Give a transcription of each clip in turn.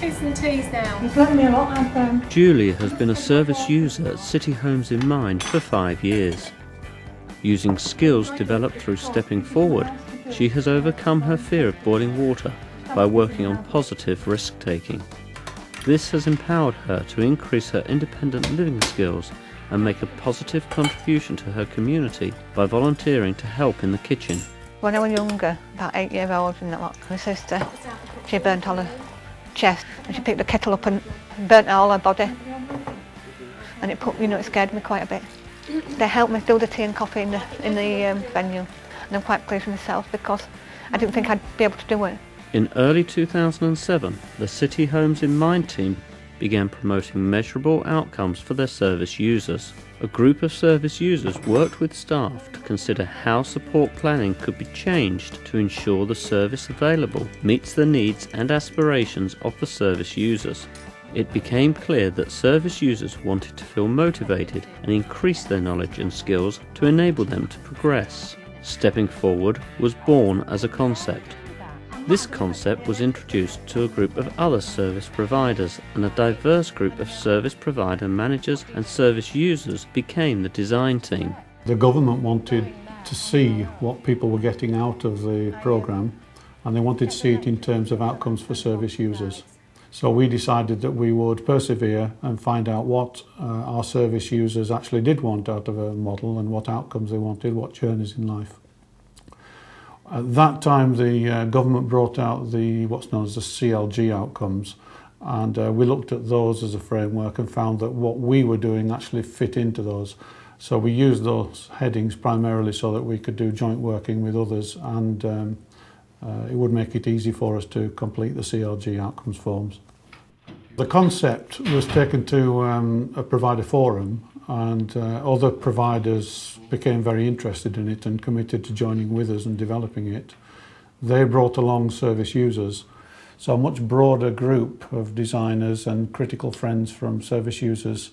T's and T's now. You've learned me a lot, I've Julie has been a service user at City Homes in Mind for 5 years. Using skills developed through Stepping Forward, she has overcome her fear of boiling water by working on positive risk-taking. This has empowered her to increase her independent living skills and make a positive contribution to her community by volunteering to help in the kitchen. When I was younger, about 8 years old, and that, my sister, she burnt all her chest, and she picked the kettle up and burnt all her body. And it scared me quite a bit. They helped me do the tea and coffee in the venue, and I'm quite pleased with myself because I didn't think I'd be able to do it. In early 2007, the City Homes in Mind team began promoting measurable outcomes for their service users. A group of service users worked with staff to consider how support planning could be changed to ensure the service available meets the needs and aspirations of the service users. It became clear that service users wanted to feel motivated and increase their knowledge and skills to enable them to progress. Stepping Forward was born as a concept. This concept was introduced to a group of other service providers, and a diverse group of service provider managers and service users became the design team. The government wanted to see what people were getting out of the programme, and they wanted to see it in terms of outcomes for service users. So we decided that we would persevere and find out what our service users actually did want out of a model and what outcomes they wanted, what journeys in life. At that time, the government brought out what's known as the CLG outcomes, and we looked at those as a framework and found that what we were doing actually fit into those. So we used those headings primarily so that we could do joint working with others, and it would make it easy for us to complete the CLG outcomes forms. The concept was taken to a provider forum, and other providers became very interested in it and committed to joining with us and developing it. They brought along service users, so a much broader group of designers and critical friends from service users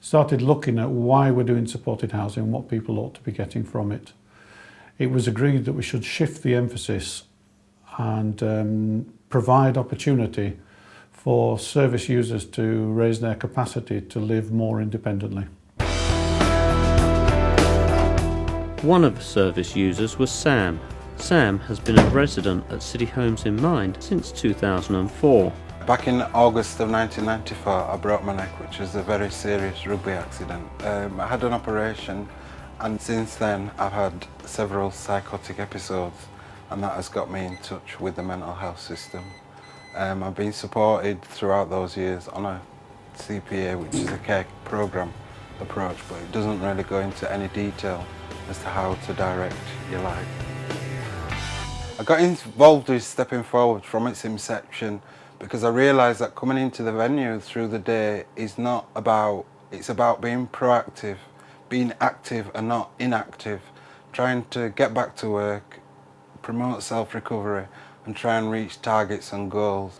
started looking at why we're doing supported housing and what people ought to be getting from it. It was agreed that we should shift the emphasis and provide opportunity for service users to raise their capacity to live more independently. One of the service users was Sam. Sam has been a resident at City Homes in Mind since 2004. Back in August of 1994, I broke my neck, which was a very serious rugby accident. I had an operation, and since then I've had several psychotic episodes, and that has got me in touch with the mental health system. I've been supported throughout those years on a CPA, which is a care programme approach, but it doesn't really go into any detail as to how to direct your life. I got involved with Stepping Forward from its inception because I realised that coming into the venue through the day is not about, it's about being proactive, being active and not inactive, trying to get back to work, promote self-recovery and try and reach targets and goals.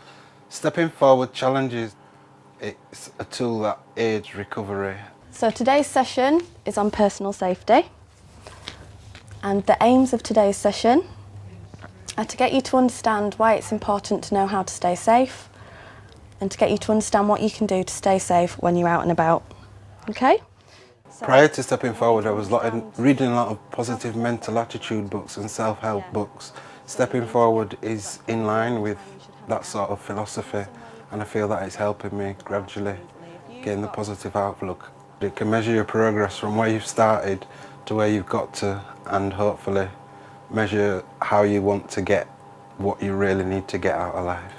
Stepping Forward challenges, it's a tool that aids recovery. So today's session is on personal safety, and the aims of today's session are to get you to understand why it's important to know how to stay safe and to get you to understand what you can do to stay safe when you're out and about. Okay? Prior to Stepping Forward, I was reading a lot of positive mental attitude books and self-help books. Stepping Forward is in line with that sort of philosophy, and I feel that it's helping me gradually gain the positive outlook. It can measure your progress from where you've started to where you've got to, and hopefully measure how you want to get what you really need to get out of life.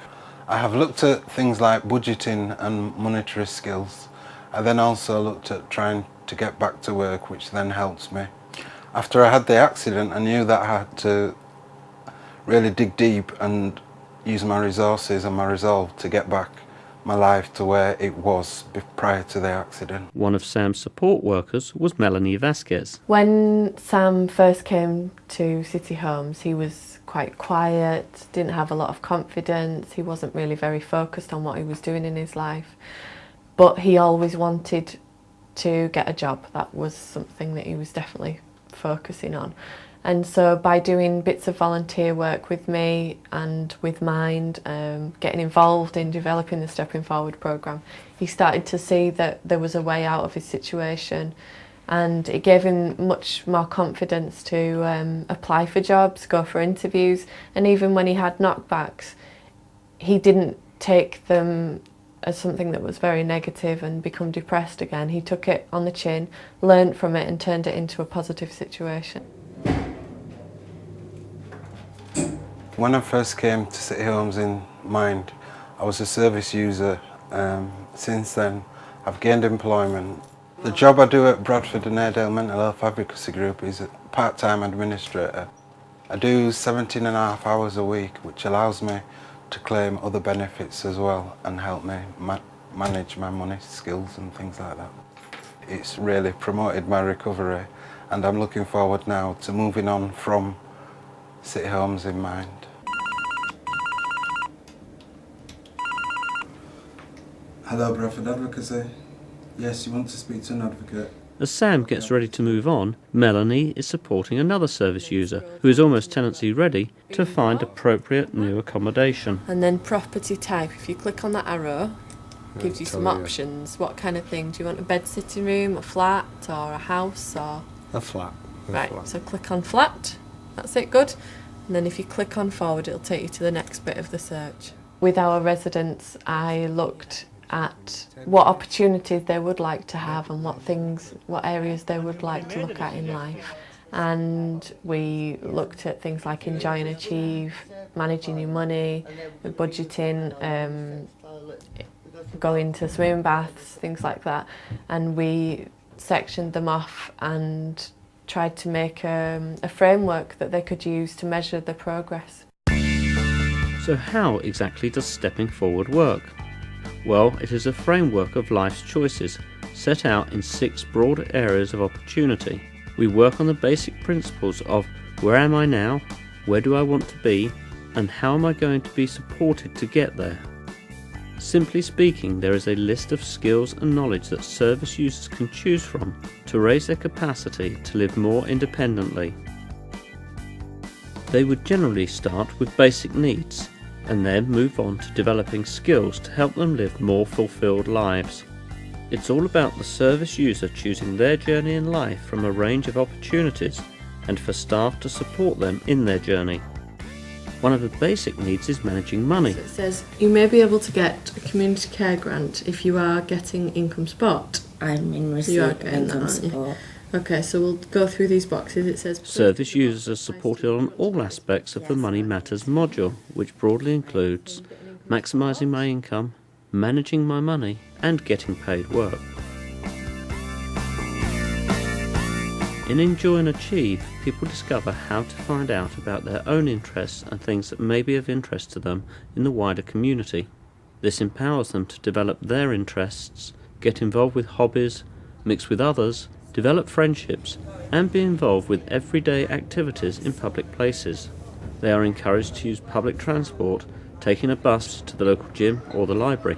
I have looked at things like budgeting and monetary skills. I then also looked at trying to get back to work, which then helps me. After I had the accident, I knew that I had to really dig deep and use my resources and my resolve to get back my life to where it was prior to the accident. One of Sam's support workers was Melanie Vasquez. When Sam first came to City Homes, he was quite quiet, didn't have a lot of confidence, he wasn't really very focused on what he was doing in his life, but he always wanted to get a job. That was something that he was definitely focusing on. And so by doing bits of volunteer work with me and with Mind, getting involved in developing the Stepping Forward programme, he started to see that there was a way out of his situation, and it gave him much more confidence to apply for jobs, go for interviews, and even when he had knockbacks, he didn't take them as something that was very negative and become depressed again. He took it on the chin, learnt from it and turned it into a positive situation. When I first came to City Homes in Mind, I was a service user. Since then, I've gained employment. The job I do at Bradford and Airedale Mental Health Advocacy Group is a part-time administrator. I do 17.5 hours a week, which allows me to claim other benefits as well and help me manage my money skills and things like that. It's really promoted my recovery, and I'm looking forward now to moving on from City Homes in Mind. Hello, Bradford Advocacy. Yes, you want to speak to an advocate? As Sam gets ready to move on, Melanie is supporting another service user who is almost tenancy ready to find appropriate new accommodation. And then property type, if you click on that arrow, it gives you some options. What kind of thing? Do you want a bed sitting room, a flat, or a house, or...? A flat. Right, so click on flat. That's it, good. And then if you click on forward, it'll take you to the next bit of the search. With our residents, I looked at what opportunities they would like to have and what areas they would like to look at in life. And we looked at things like enjoy and achieve, managing your money, budgeting, going to swimming baths, things like that. And we sectioned them off and tried to make a framework that they could use to measure the progress. So how exactly does Stepping Forward work? Well, it is a framework of life's choices set out in 6 broad areas of opportunity. We work on the basic principles of where am I now, where do I want to be, and how am I going to be supported to get there. Simply speaking, there is a list of skills and knowledge that service users can choose from to raise their capacity to live more independently. They would generally start with basic needs, and then move on to developing skills to help them live more fulfilled lives. It's all about the service user choosing their journey in life from a range of opportunities and for staff to support them in their journey. One of the basic needs is managing money. So it says you may be able to get a community care grant if you are getting income support. I'm in receipt of income support. Okay, so we'll go through these boxes. It says Service users are supported on all aspects of the Money Matters module, which broadly includes maximising my income, managing my money, and getting paid work. In Enjoy and Achieve, people discover how to find out about their own interests and things that may be of interest to them in the wider community. This empowers them to develop their interests, get involved with hobbies, mix with others, develop friendships, and be involved with everyday activities in public places. They are encouraged to use public transport, taking a bus to the local gym or the library.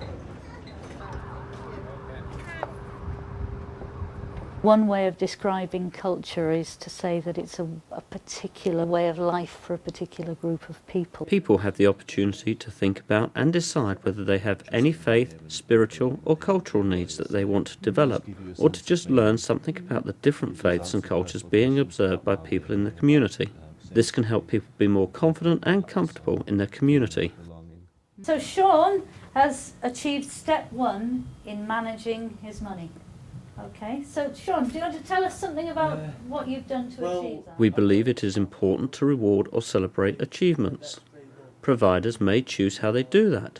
One way of describing culture is to say that it's a particular way of life for a particular group of people. People have the opportunity to think about and decide whether they have any faith, spiritual or cultural needs that they want to develop, or to just learn something about the different faiths and cultures being observed by people in the community. This can help people be more confident and comfortable in their community. So Sean has achieved step 1 in managing his money. Okay, so Sean, do you want to tell us something about what you've done to achieve that? We believe it is important to reward or celebrate achievements. Providers may choose how they do that.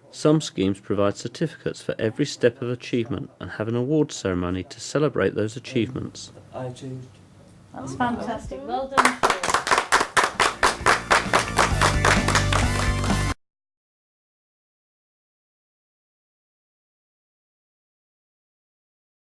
Some schemes provide certificates for every step of achievement and have an award ceremony to celebrate those achievements. That's fantastic. Well done.